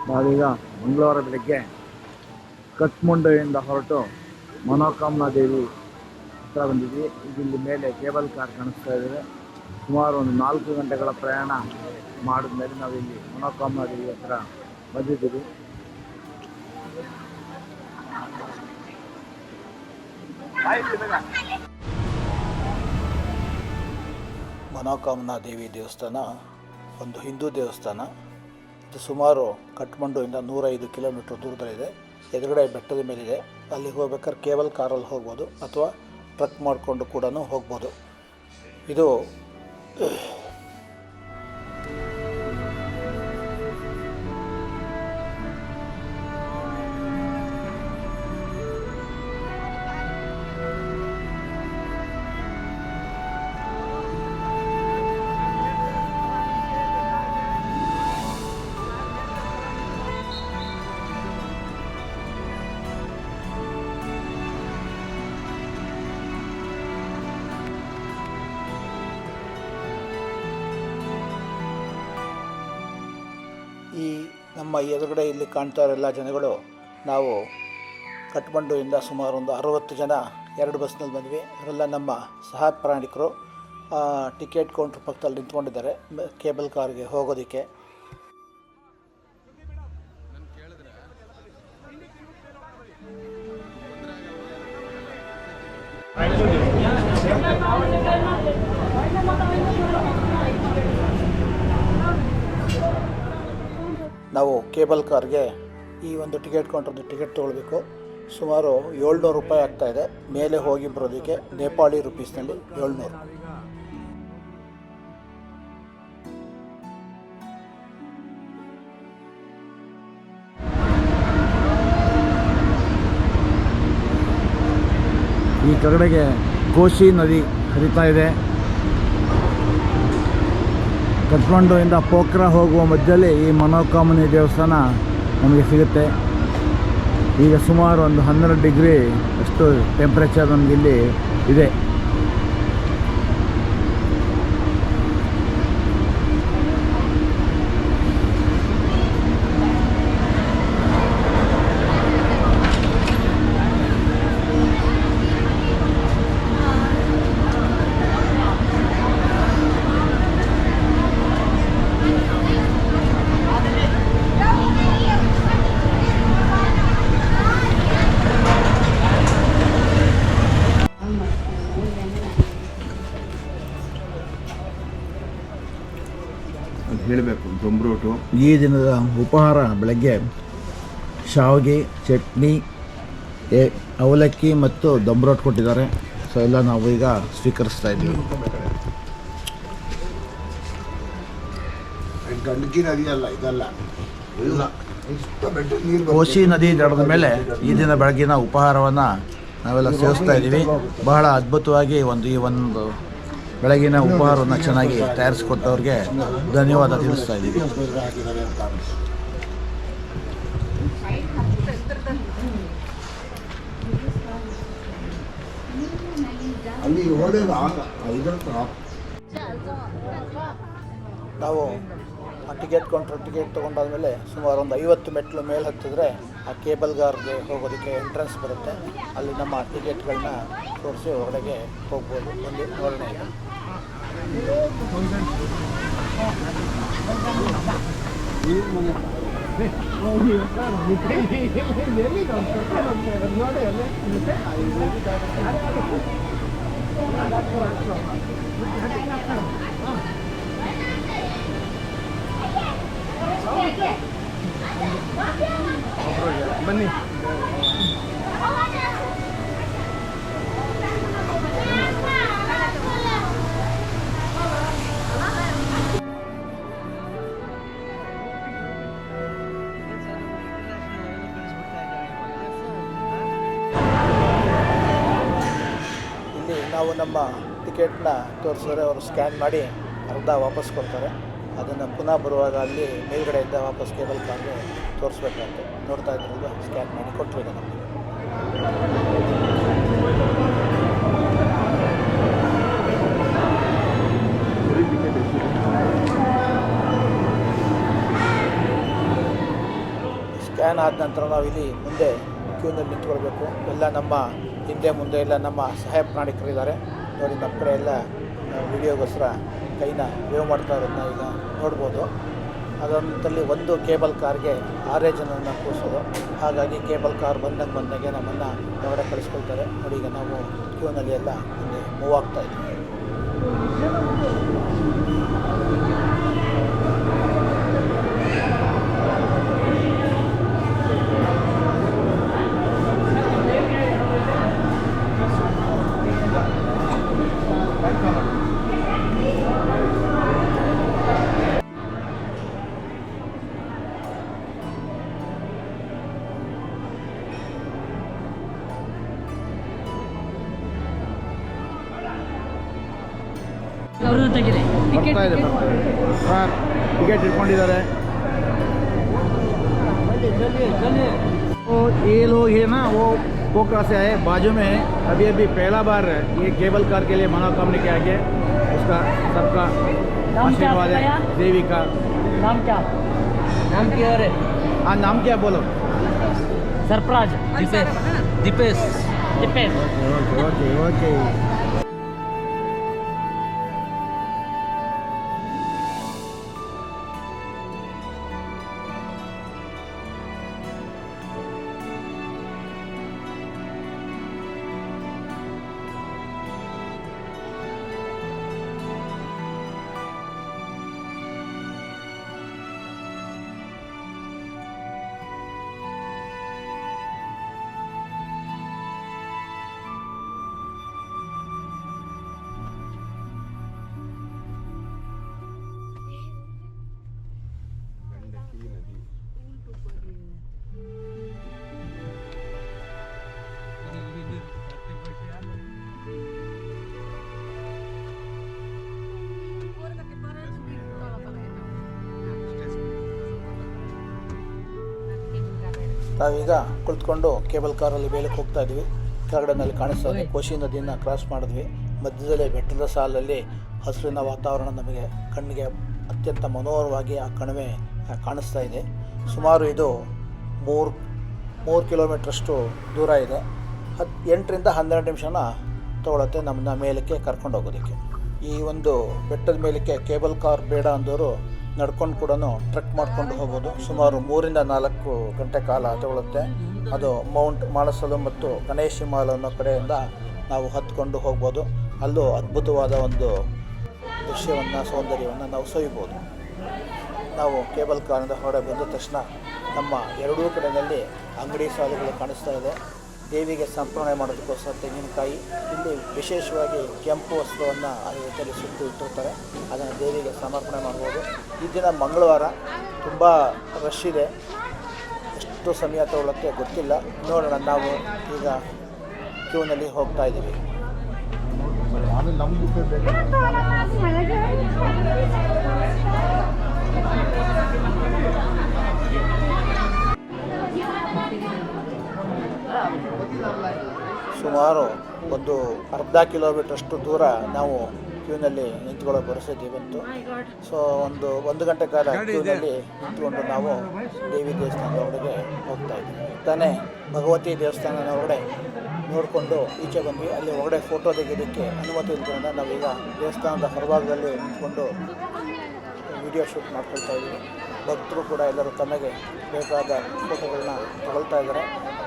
ನಾವೀಗ ಮಂಗಳವಾರ ಬೆಳಗ್ಗೆ ಕಟ್ಮಂಡುವಿಂದ ಹೊರಟು ಮನೋಕಾಮನಾ ದೇವಿ ಹತ್ರ ಬಂದಿದ್ವಿ. ಇಲ್ಲಿ ಮೇಲೆ ಕೇಬಲ್ ಕಾರ್ ಕಾಣಿಸ್ತಾ ಇದ್ದೇವೆ. ಸುಮಾರು ಒಂದು 4 ಗಂಟೆಗಳ ಪ್ರಯಾಣ ಮಾಡಿದ್ಮೇಲೆ ನಾವಿಲ್ಲಿ ಮನೋಕಾಮನಾ ದೇವಿ ಹತ್ರ ಬಂದಿದ್ದೀವಿ. ಮನೋಕಾಮನಾ ದೇವಿ ದೇವಸ್ಥಾನ ಒಂದು ಹಿಂದೂ ದೇವಸ್ಥಾನ. ಇದು ಸುಮಾರು ಕಠ್ಮಂಡುವಿಂದ 105 ಕಿಲೋಮೀಟರ್ ದೂರದಲ್ಲಿದೆ. ಎದುರುಗಡೆ ಬೆಟ್ಟದ ಮೇಲಿದೆ. ಅಲ್ಲಿ ಹೋಗ್ಬೇಕಾದ್ರೆ ಕೇಬಲ್ ಕಾರಲ್ಲಿ ಹೋಗ್ಬೋದು ಅಥವಾ ಟ್ರಕ್ ಮಾಡಿಕೊಂಡು ಕೂಡ ಹೋಗ್ಬೋದು. ಇದು ಈ ನಮ್ಮ ಎದುರುಗಡೆ ಇಲ್ಲಿ ಕಾಣ್ತಾ ಇರೋ ಎಲ್ಲ ಜನಗಳು ನಾವು ಕಠ್ಮಂಡುವಿಂದ ಸುಮಾರು ಒಂದು 60 ಜನ 2 ಬಸ್ನಲ್ಲಿ ಬಂದ್ವಿ. ಅವರೆಲ್ಲ ನಮ್ಮ ಸಹ ಪ್ರಯಾಣಿಕರು. ಟಿಕೆಟ್ ಕೌಂಟ್ರ್ ಪಕ್ಕದಲ್ಲಿ ನಿಂತ್ಕೊಂಡಿದ್ದಾರೆ ಕೇಬಲ್ ಕಾರ್ಗೆ ಹೋಗೋದಕ್ಕೆ. ನಾವು ಕೇಬಲ್ ಕಾರ್ಗೆ ಈ ಒಂದು ಟಿಕೆಟ್ ಕೌಂಟ್ರದ್ದು ಟಿಕೆಟ್ ತೊಗೊಳ್ಬೇಕು. ಸುಮಾರು 700 ರೂಪಾಯಿ ಆಗ್ತಾಯಿದೆ. ಮೇಲೆ ಹೋಗಿ ಬರೋದಕ್ಕೆ ನೇಪಾಳಿ ರುಪೀಸ್ನಲ್ಲಿ 700. ಈ ಕಡೆಗೆ ಕೋಶಿ ನದಿ ಹರಿತಾ ಇದೆ. ಕಠ್ಮಂಡುವಿಂದ ಪೋಖ್ರಾ ಹೋಗುವ ಮಧ್ಯದಲ್ಲಿ ಈ ಮನೋಕಾಮನಿ ದೇವಸ್ಥಾನ ನಮಗೆ ಸಿಗುತ್ತೆ. ಈಗ ಸುಮಾರು ಒಂದು 12 ಡಿಗ್ರಿ ಅಷ್ಟು ಟೆಂಪ್ರೇಚರ್ ನಮಗಿಲ್ಲಿ ಇದೆ. ಹೇಳಬೇಕು ದೊಂಬ್ರೋಟು. ಈ ದಿನದ ಉಪಹಾರ ಬೆಳಗ್ಗೆ ಶಾವಿಗೆ, ಚಟ್ನಿ, ಅವಲಕ್ಕಿ ಮತ್ತು ದೊಂಬ್ರೋಟ್ ಕೊಟ್ಟಿದ್ದಾರೆ. ಸೊ ಎಲ್ಲ ನಾವು ಈಗ ಸ್ವೀಕರಿಸ್ತಾ ಇದ್ದೀವಿ. ಗಂಡಕಿ ನದಿ ಅಲ್ಲ, ಇದಲ್ಲ, ಕೋಶಿ ನದಿ ದಡದ ಮೇಲೆ ಈ ದಿನ ಬೆಳಗಿನ ಉಪಹಾರವನ್ನು ನಾವೆಲ್ಲ ಸೇವಿಸ್ತಾ ಇದ್ದೀವಿ. ಬಹಳ ಅದ್ಭುತವಾಗಿ ಈ ಒಂದು ಬೆಳಗಿನ ಉಪಹಾರವನ್ನು ಚೆನ್ನಾಗಿ ತಯಾರಿಸಿಕೊಟ್ಟವ್ರಿಗೆ ಧನ್ಯವಾದ ತಿಳಿಸ್ತಾ ಇದ್ದೀವಿ. ನಾವು ಆ ಟಿಕೆಟ್ ತೊಗೊಂಡಾದ್ಮೇಲೆ ಸುಮಾರು ಒಂದು 50 ಮೆಟ್ಲು ಮೇಲೆ ಹತ್ತಿದ್ರೆ ಆ ಕೇಬಲ್ ಕಾರ್ಗೆ ಹೋಗೋದಕ್ಕೆ ಎಂಟ್ರೆನ್ಸ್ ಬರುತ್ತೆ. ಅಲ್ಲಿ ನಮ್ಮ ಟಿಕೆಟ್ಗಳನ್ನ ತೋರಿಸಿ ಹೊರಗಡೆಗೆ ಹೋಗ್ಬೋದು. ಒಂದು ನೋಡೋಣ ಈಗ. ಬನ್ನಿ. ಇಲ್ಲಿ ನಾವು ನಮ್ಮ ಟಿಕೆಟ್ನ ತೋರಿಸಿದ್ರೆ ಅವರು ಸ್ಕ್ಯಾನ್ ಮಾಡಿ ಅರ್ಧ ವಾಪಸ್ ಕೊಡ್ತಾರೆ. ಅದನ್ನು ಪುನಃ ಬರುವಾಗ ಅಲ್ಲಿ ಮೇಲ್ಗಡೆಯಿಂದ ವಾಪಸ್ ಕೇಬಲ್ ಕಾರ್ಗೆ ತೋರಿಸ್ಬೇಕಾಗುತ್ತೆ. ನೋಡ್ತಾ ಇದ್ರಲ್ವ, ಸ್ಕ್ಯಾನ್ ಮಾಡಿ ಕೊಟ್ಟರು ನಮಗೆ. ಸ್ಕ್ಯಾನ್ ಆದ ನಂತರ ನಾವು ಇಲ್ಲಿ ಮುಂದೆ ಕ್ಯೂನಲ್ಲಿ ನಿಂತ್ಕೊಳ್ಬೇಕು. ಎಲ್ಲ ನಮ್ಮ ಹಿಂದೆ ಮುಂದೆ ಎಲ್ಲ ನಮ್ಮ ಸಹಾಯ ಪ್ರಾಣಿಕರಿದ್ದಾರೆ ನೋಡಿ. ನಮ್ಮ ಕಡೆ ಎಲ್ಲ ವಿಡಿಯೋಗೋಸ್ಕರ ಕೈನ ವೇವ್ ಮಾಡ್ತಾ ಇರೋದನ್ನ ಈಗ ನೋಡ್ಬೋದು. ಅದರಲ್ಲಿ ಒಂದು ಕೇಬಲ್ ಕಾರ್ಗೆ 6 ಜನರನ್ನು ಕೂರಿಸೋದು. ಹಾಗಾಗಿ ಕೇಬಲ್ ಕಾರ್ ಬಂದಂಗೆ ನಮ್ಮನ್ನು ಹೊರಗಡೆ ಕಳಿಸ್ಕೊಳ್ತಾರೆ ನೋಡಿ. ಈಗ ನಾವು ಕ್ಯೂನಲ್ಲಿ ಎಲ್ಲ ಮುಂದೆ ಮೂವ್ ಆಗ್ತಾ ಇದ್ದೀವಿ. ಬರ್ತಾ ಇದೆ ಸರ್, ಟಿಕೆಟ್ ಇಟ್ಕೊಂಡಿದ್ದಾರೆ. ये लोग है ना वो पोखरा से आए, बाजू में है. अभी पहला बार ये केबल कार के लिए मनोकामना के आगे उसका सबका आशीर्वाद है. देवी का नाम क्या? नाम क्या है? हाँ, नाम क्या बोलो? Sarfaraz. Deepesh. Okay okay okay. ನಾವೀಗ ಕುಳಿತುಕೊಂಡು ಕೇಬಲ್ ಕಾರಲ್ಲಿ ಮೇಲಕ್ಕೆ ಹೋಗ್ತಾ ಇದ್ವಿ. ಕೆಳಗಡೆನಲ್ಲಿ ಕಾಣಿಸ್ತದೆ ಕೋಶಿ ನದಿಯನ್ನು ಕ್ರಾಸ್ ಮಾಡಿದ್ವಿ. ಮಧ್ಯದಲ್ಲಿ ಬೆಟ್ಟದ ಸಾಲಲ್ಲಿ ಹಸಿರಿನ ವಾತಾವರಣ ನಮಗೆ ಕಣ್ಣಿಗೆ ಅತ್ಯಂತ ಮನೋಹರವಾಗಿ ಆ ಕಣಿವೆ ಕಾಣಿಸ್ತಾ ಇದೆ. ಸುಮಾರು ಇದು 3 ಕಿಲೋಮೀಟ್ರಷ್ಟು ದೂರ ಇದೆ. 8ರಿಂದ 12 ನಿಮಿಷನ ತೊಗೊಳುತ್ತೆ ನಮ್ಮನ್ನ ಮೇಲಕ್ಕೆ ಕರ್ಕೊಂಡು ಹೋಗೋದಕ್ಕೆ. ಈ ಒಂದು ಬೆಟ್ಟದ ಮೇಲಕ್ಕೆ ಕೇಬಲ್ ಕಾರ್ ಬೇಡ ಅಂದವರು ನಡ್ಕೊಂಡು ಕೂಡ ಟ್ರೆಕ್ ಮಾಡ್ಕೊಂಡು ಹೋಗ್ಬೋದು. ಸುಮಾರು 3ರಿಂದ 4 ಗಂಟೆ ಕಾಲ ತಗೊಳುತ್ತೆ. ಅದು ಮೌಂಟ್ ಮಾನಸಲು ಮತ್ತು ಗಣೇಶ್ ಹಿಮಾಲ ಅನ್ನೋ ಕಡೆಯಿಂದ ನಾವು ಹತ್ಕೊಂಡು ಹೋಗ್ಬೋದು. ಅಲ್ಲೂ ಅದ್ಭುತವಾದ ಒಂದು ಸೌಂದರ್ಯವನ್ನು ನಾವು ಸವಿಬೋದು. ನಾವು ಕೇಬಲ್ ಕಾರಿಂದ ಹೊರಗೆ ಬಂದ ತಕ್ಷಣ ನಮ್ಮ ಎರಡೂ ಕಡೆಯಲ್ಲಿ ಅಂಗಡಿ ಸಾಲುಗಳು ಕಾಣಿಸ್ತಾ ಇದೆ. ದೇವಿಗೆ ಸಮರ್ಪಣೆ ಮಾಡೋದಕ್ಕೋಸ್ಕರ ತೆಂಗಿನಕಾಯಿ, ಇಲ್ಲಿ ವಿಶೇಷವಾಗಿ ಕೆಂಪು ವಸ್ತ್ರವನ್ನು ಅದರಲ್ಲಿ ಸುತ್ತು ಇಟ್ಟಿರ್ತಾರೆ. ಅದನ್ನು ದೇವಿಗೆ ಸಮರ್ಪಣೆ ಮಾಡ್ಬೋದು. ಈ ದಿನ ಮಂಗಳವಾರ, ತುಂಬ ರಶ್ ಇದೆ. ಎಷ್ಟು ಸಮಯ ತಗೊಳ್ಳೋಕ್ಕೆ ಗೊತ್ತಿಲ್ಲ. ನೋಡೋಣ. ನಾವು ಈಗ ಕ್ಯೂನಲ್ಲಿ ಹೋಗ್ತಾ ಇದ್ದೀವಿ. ಸುಮಾರು ಒಂದು ಅರ್ಧ ಕಿಲೋಮೀಟ್ರಷ್ಟು ದೂರ ನಾವು ಕ್ಯೂನಲ್ಲಿ ನಿಂತ್ಕೊಳ್ಳೋ ಪರಿಸ್ಥಿತಿ ಬಂತು. ಸೊ ಒಂದು ಗಂಟೆ ಕಾಲ ಕ್ಯೂನಲ್ಲಿ ನಿಂತ್ಕೊಂಡು ನಾವು ದೇವಿ ದೇವಸ್ಥಾನದ ಒಳಗೆ ಹೋಗ್ತಾ ಇದ್ವಿ. ತಾನೇ ಭಗವತಿ ದೇವಸ್ಥಾನದ ಒಳಗಡೆ ನೋಡಿಕೊಂಡು ಈಚೆ ಬಂದ್ವಿ. ಅಲ್ಲಿ ಒಳಗಡೆ ಫೋಟೋ ತೆಗೆಯೋದಕ್ಕೆ ಅನುಮತಿ ಇಲ್ದ್ರಿಂದ ನಾವೀಗ ದೇವಸ್ಥಾನದ ಹೊರಭಾಗದಲ್ಲಿ ನಿಂತ್ಕೊಂಡು ವಿಡಿಯೋ ಶೂಟ್ ಮಾಡ್ಕೊಳ್ತಾ ಇದ್ದೀವಿ. ಭಕ್ತರು ಕೂಡ ಎಲ್ಲರೂ ತಮಗೆ ಬೇಕಾದ ಫೋಟೋಗಳನ್ನ ತಗೊಳ್ತಾ ಇದ್ದಾರೆ.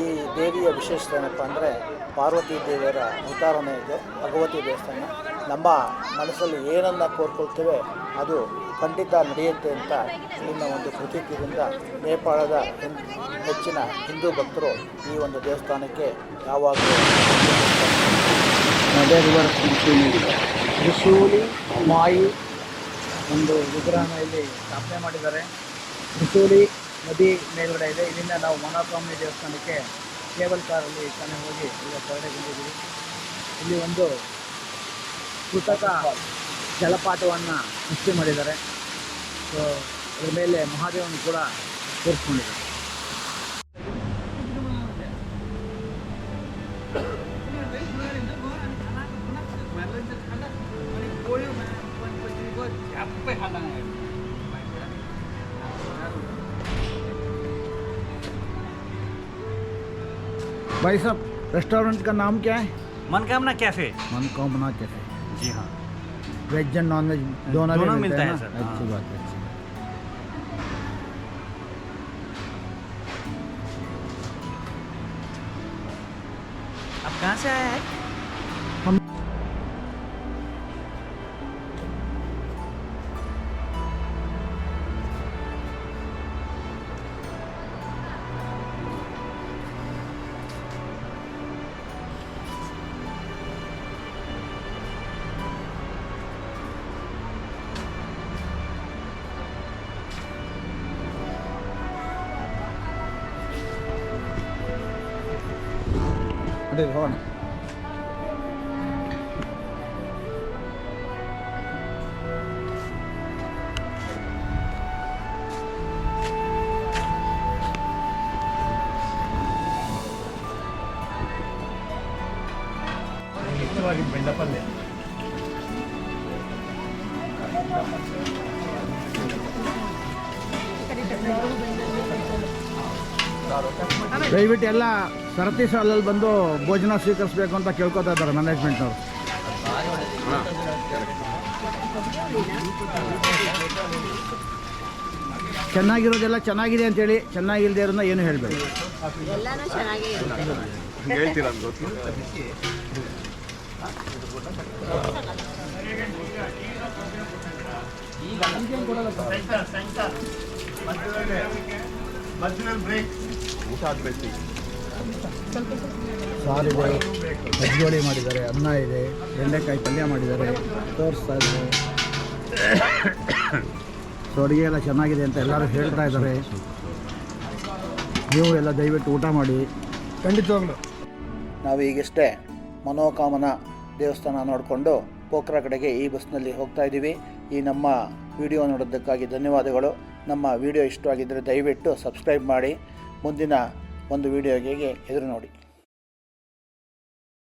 ಈ ದೇವಿಯ ವಿಶೇಷತೆ ಏನಪ್ಪ ಅಂದರೆ ಪಾರ್ವತಿ ದೇವಿಯರ ಅವತಾರನೇ ಇದೆ ಭಗವತಿ ದೇವಸ್ಥಾನ. ನಮ್ಮ ಮನಸ್ಸಲ್ಲಿ ಏನನ್ನು ಕೋರ್ಕೊಳ್ತೇವೆ ಅದು ಖಂಡಿತ ನಡೆಯುತ್ತೆ ಅಂತ ಇಲ್ಲಿನ ಒಂದು ಪ್ರತೀತಿಯಿಂದ ನೇಪಾಳದ ಹೆಚ್ಚಿನ ಹಿಂದೂ ಭಕ್ತರು ಈ ಒಂದು ದೇವಸ್ಥಾನಕ್ಕೆ ಯಾವಾಗಲೂ ತ್ರಿಶೂಲಿ ಮಾಯಿ ಒಂದು ವಿಗ್ರಹನ ಇಲ್ಲಿ ಸ್ಥಾಪನೆ ಮಾಡಿದ್ದಾರೆ. ತ್ರಿಶೂಲಿ ನದಿ ಮೇಲ್ಗಡೆ ಇದೆ. ಇಲ್ಲಿಂದ ನಾವು ಮನೋಕಾಮನಿ ದೇವಸ್ಥಾನಕ್ಕೆ ಕೇಬಲ್ ಕಾರಲ್ಲಿ ತಾನೇ ಹೋಗಿ ಈಗ ಹೊರಗಡೆ ಬಂದಿದ್ದೀವಿ. ಇಲ್ಲಿ ಒಂದು ಕೃತಕ ಜಲಪಾತವನ್ನು ಸೃಷ್ಟಿ ಮಾಡಿದ್ದಾರೆ. ಸೊ ಅದ್ರ ಮೇಲೆ ಮಹಾದೇವನು ಕೂಡ ಕೂರಿಸ್ಕೊಂಡಿದ್ದಾರೆ. भाई साहब रेस्टोरेंट का नाम क्या है? मनकामना कैफे। मनकामना कैफे। जी हाँ। वेज एंड नॉन वेज दोनों दोनों भी मिलता है ना? सर, अच्छी हाँ। बात है, अच्छी बात। आप कहाँ से आए हैं? अरे होना ದಯವಿಟ್ಟು ಎಲ್ಲ ಸರತಿ ಸಾಲಲ್ಲಿ ಬಂದು ಭೋಜನ ಸ್ವೀಕರಿಸಬೇಕು ಅಂತ ಕೇಳ್ಕೊತಾ ಇದ್ದಾರೆ ಮ್ಯಾನೇಜ್ಮೆಂಟ್ನವರು. ಚೆನ್ನಾಗಿರೋದೆಲ್ಲ ಚೆನ್ನಾಗಿದೆ ಅಂತೇಳಿ, ಚೆನ್ನಾಗಿಲ್ಲದೆ ಇರೋದನ್ನ ಏನು ಹೇಳಬೇಡಿ. ಎಲ್ಲಾನು ಚೆನ್ನಾಗೇ ಇರುತ್ತೆ. ಹೇಳ್ತೀರಾ ಅಂತ ಗೊತ್ತು. ಊಟ ಆದ್ಮೇಲೆ ಸಾರಿದೆ, ಮಜ್ಜಿಗೆ ಮಾಡಿದ್ದಾರೆ, ಅನ್ನ ಇದೆ, ಬೆಂಡೆಕಾಯಿ ಪಲ್ಯ ಮಾಡಿದ್ದಾರೆ, ತೋರಿಸ್ತಾ ಇದ್ದಾರೆ. ಸೊ ಅಡುಗೆ ಎಲ್ಲ ಚೆನ್ನಾಗಿದೆ ಅಂತ ಎಲ್ಲರೂ ಹೇಳ್ತಾ ಇದ್ದಾರೆ. ನೀವು ಎಲ್ಲ ದಯವಿಟ್ಟು ಊಟ ಮಾಡಿ. ಖಂಡಿತವಾಗ್ಲು ನಾವು ಈಗಷ್ಟೇ ಮನೋಕಾಮನಾ ದೇವಸ್ಥಾನ ನೋಡಿಕೊಂಡು ಪೋಖ್ರಾ ಕಡೆಗೆ ಈ ಬಸ್ನಲ್ಲಿ ಹೋಗ್ತಾ ಇದ್ದೀವಿ. ಈ ನಮ್ಮ ವಿಡಿಯೋ ನೋಡೋದಕ್ಕಾಗಿ ಧನ್ಯವಾದಗಳು. ನಮ್ಮ ವಿಡಿಯೋ ಇಷ್ಟವಾಗಿದ್ದರೆ ದಯವಿಟ್ಟು ಸಬ್ಸ್ಕ್ರೈಬ್ ಮಾಡಿ. ಮುಂದಿನ ಒಂದು ವಿಡಿಯೋಗೆ ಎದುರು ನೋಡಿ.